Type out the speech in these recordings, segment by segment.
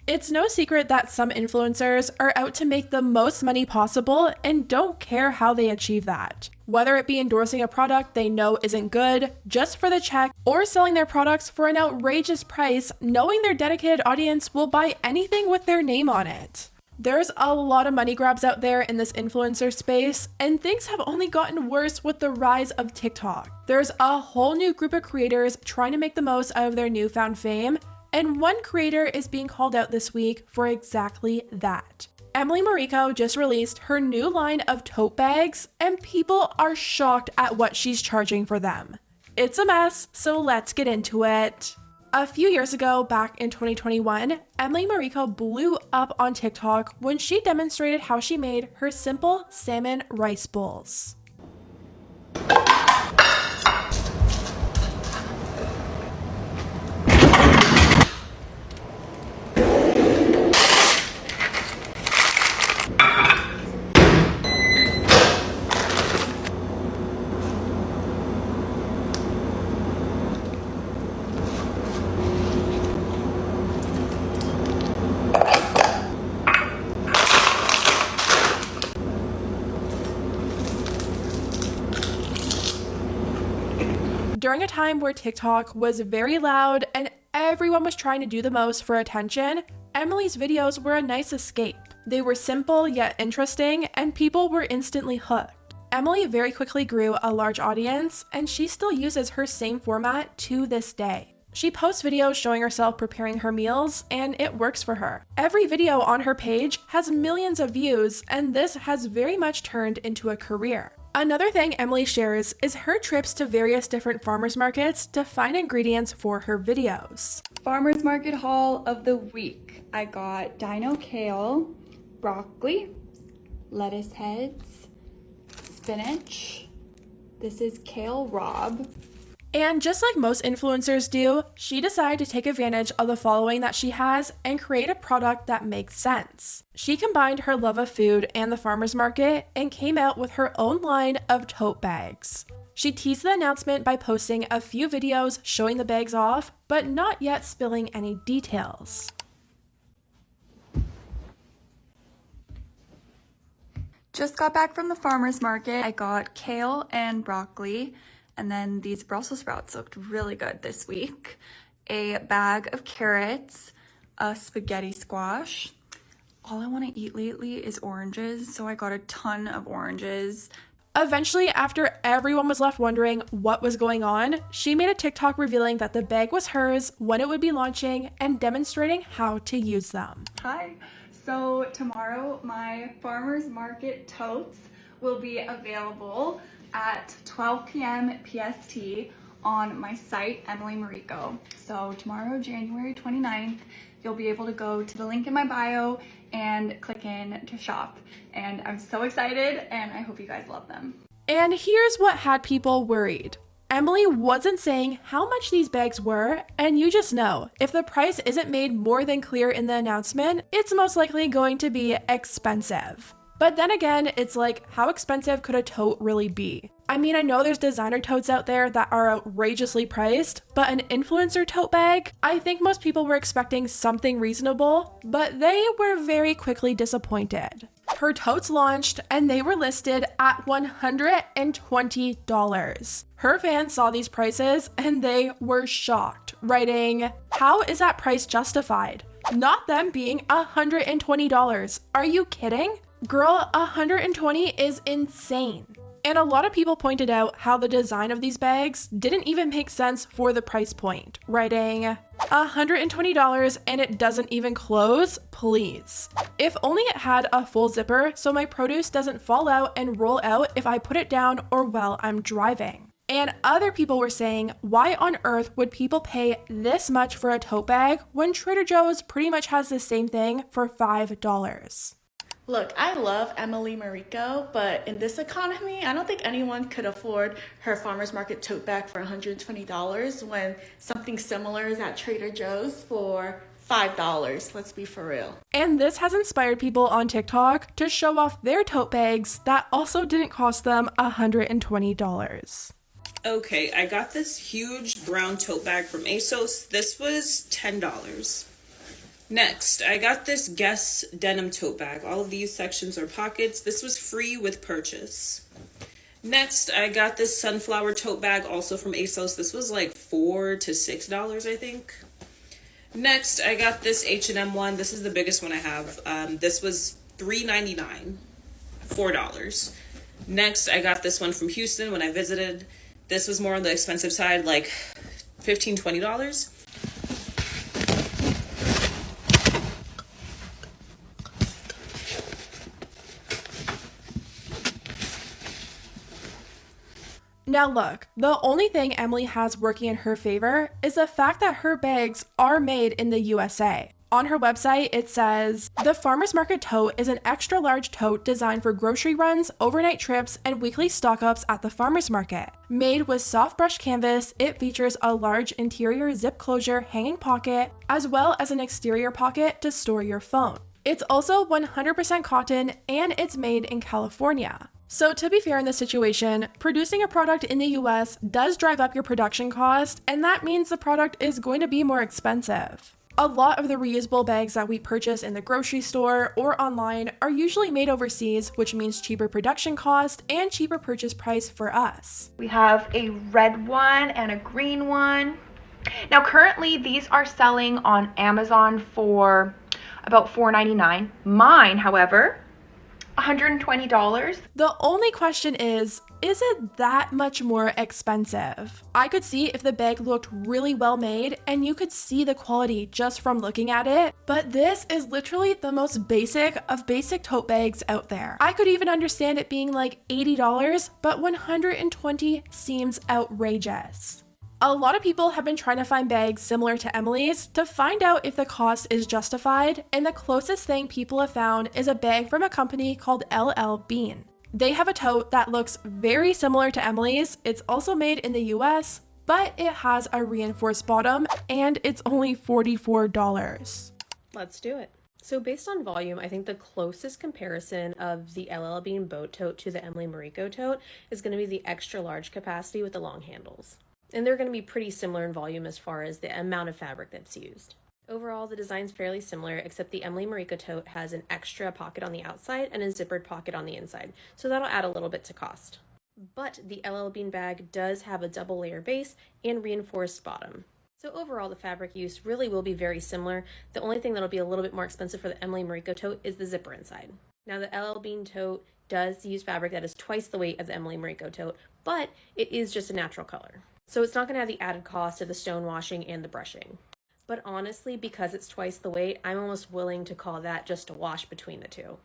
It's no secret that some influencers are out to make the most money possible and don't care how they achieve that. Whether it be endorsing a product they know isn't good just for the check, or selling their products for an outrageous price, knowing their dedicated audience will buy anything with their name on it. There's a lot of money grabs out there in this influencer space, and things have only gotten worse with the rise of TikTok. There's a whole new group of creators trying to make the most out of their newfound fame, and one creator is being called out this week for exactly that. Emily Mariko just released her new line of tote bags, and people are shocked at what she's charging for them. It's a mess, so let's get into it. A few years ago, back in 2021, Emily Mariko blew up on TikTok when she demonstrated how she made her simple salmon rice bowls. During a time where TikTok was very loud and everyone was trying to do the most for attention, Emily's videos were a nice escape. They were simple yet interesting, and people were instantly hooked. Emily very quickly grew a large audience, and she still uses her same format to this day. She posts videos showing herself preparing her meals, and it works for her. Every video on her page has millions of views, and this has very much turned into a career. Another thing Emily shares is her trips to various different farmers markets to find ingredients for her videos. Farmers market haul of the week. I got dino kale, broccoli, lettuce heads, spinach. This is kale Rob. And just like most influencers do, she decided to take advantage of the following that she has and create a product that makes sense. She combined her love of food and the farmer's market and came out with her own line of tote bags. She teased the announcement by posting a few videos showing the bags off, but not yet spilling any details. Just got back from the farmer's market. I got kale and broccoli. And then these Brussels sprouts looked really good this week. A bag of carrots, a spaghetti squash. All I want to eat lately is oranges, so I got a ton of oranges. Eventually, after everyone was left wondering what was going on, she made a TikTok revealing that the bag was hers, when it would be launching, and demonstrating how to use them. Hi, so tomorrow my farmer's market totes will be available at 12 p.m. PST on my site, Emily Mariko. So tomorrow, January 29th, you'll be able to go to the link in my bio and click in to shop. And I'm so excited, and I hope you guys love them. And here's what had people worried. Emily wasn't saying how much these bags were, and you just know, if the price isn't made more than clear in the announcement, it's most likely going to be expensive. But then again, it's like, how expensive could a tote really be? I mean, I know there's designer totes out there that are outrageously priced, but an influencer tote bag? I think most people were expecting something reasonable, but they were very quickly disappointed. Her totes launched and they were listed at $120. Her fans saw these prices and they were shocked, writing, "How is that price justified? Not them being $120. Are you kidding? Girl, $120 is insane." And a lot of people pointed out how the design of these bags didn't even make sense for the price point, writing, $120 and it doesn't even close? Please. If only it had a full zipper so my produce doesn't fall out and roll out if I put it down or while I'm driving. And other people were saying, why on earth would people pay this much for a tote bag when Trader Joe's pretty much has the same thing for $5? Look, I love Emily Mariko, but in this economy, I don't think anyone could afford her farmer's market tote bag for $120 when something similar is at Trader Joe's for $5. Let's be for real. And this has inspired people on TikTok to show off their tote bags that also didn't cost them $120. Okay, I got this huge brown tote bag from ASOS. This was $10. Next, I got this Guess denim tote bag. All of these sections are pockets. This was free with purchase. Next, I got this sunflower tote bag, also from ASOS. This was like $4 to $6, I think. Next, I got this H&M one. This is the biggest one I have. This was $3.99, $4. Next, I got this one from Houston when I visited. This was more on the expensive side, like $15, $20. Now look, the only thing Emily has working in her favor is the fact that her bags are made in the USA. On her website, it says, the Farmer's Market tote is an extra large tote designed for grocery runs, overnight trips, and weekly stock-ups at the farmer's market. Made with soft brush canvas, it features a large interior zip closure hanging pocket, as well as an exterior pocket to store your phone. It's also 100% cotton, and it's made in California. So to be fair in this situation, producing a product in the US does drive up your production cost, and that means the product is going to be more expensive. A lot of the reusable bags that we purchase in the grocery store or online are usually made overseas, which means cheaper production cost and cheaper purchase price for us. We have a red one and a green one. Now currently these are selling on Amazon for about $4.99. Mine, however, $120. The only question is it that much more expensive? I could see if the bag looked really well made and you could see the quality just from looking at it, but this is literally the most basic of basic tote bags out there. I could even understand it being like $80, but $120 seems outrageous. A lot of people have been trying to find bags similar to Emily's to find out if the cost is justified, and the closest thing people have found is a bag from a company called LL Bean. They have a tote that looks very similar to Emily's. It's also made in the US, but it has a reinforced bottom, and it's only $44. Let's do it. So based on volume, I think the closest comparison of the LL Bean boat tote to the Emily Mariko tote is going to be the extra large capacity with the long handles. And they're going to be pretty similar in volume as far as the amount of fabric that's used. Overall, the design's fairly similar, except the Emily Mariko tote has an extra pocket on the outside and a zippered pocket on the inside, so that'll add a little bit to cost. But the LL Bean bag does have a double layer base and reinforced bottom. So overall, the fabric use really will be very similar. The only thing that'll be a little bit more expensive for the Emily Mariko tote is the zipper inside. Now, the LL Bean tote does use fabric that is twice the weight of the Emily Mariko tote, but it is just a natural color. So it's not going to have the added cost of the stone washing and the brushing. But honestly, because it's twice the weight, I'm almost willing to call that just a wash between the two.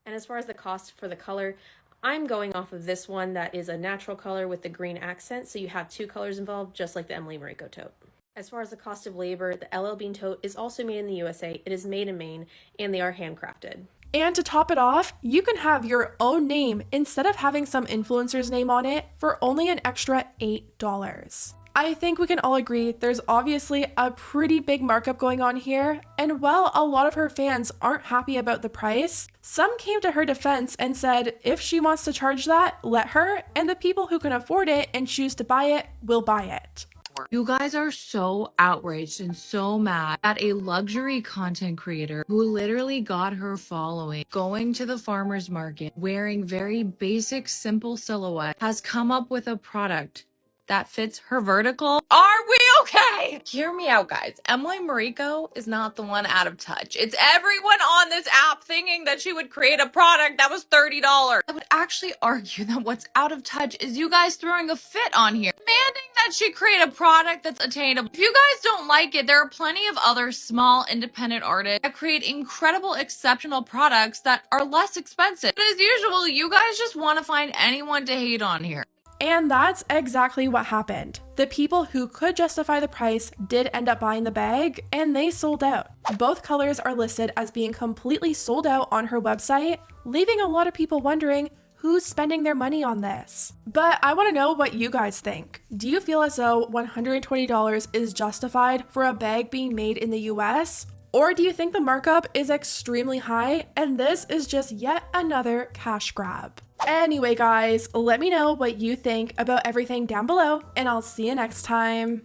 And as far as the cost for the color, I'm going off of this one that is a natural color with the green accent, so you have two colors involved, just like the Emily Mariko tote. As far as the cost of labor, the LL Bean tote is also made in the USA, it is made in Maine, and they are handcrafted. And to top it off, you can have your own name instead of having some influencer's name on it for only an extra $8. I think we can all agree there's obviously a pretty big markup going on here, and while a lot of her fans aren't happy about the price, some came to her defense and said if she wants to charge that, let her, and the people who can afford it and choose to buy it will buy it. You guys are so outraged and so mad at a luxury content creator who literally got her following going to the farmer's market wearing very basic, simple silhouette has come up with a product that fits her vertical. Are we okay? Hear me out, guys. Emily Mariko is not the one out of touch. It's everyone on this app thinking that she would create a product that was $30. I would actually argue that what's out of touch is you guys throwing a fit on here, demanding that she create a product that's attainable. If you guys don't like it, there are plenty of other small independent artists that create incredible, exceptional products that are less expensive. But as usual, you guys just want to find anyone to hate on here. And that's exactly what happened. The people who could justify the price did end up buying the bag, and they sold out. Both colors are listed as being completely sold out on her website, leaving a lot of people wondering who's spending their money on this. But I want to know what you guys think. Do you feel as though $120 is justified for a bag being made in the US? Or do you think the markup is extremely high and this is just yet another cash grab? Anyway, guys, let me know what you think about everything down below, and I'll see you next time.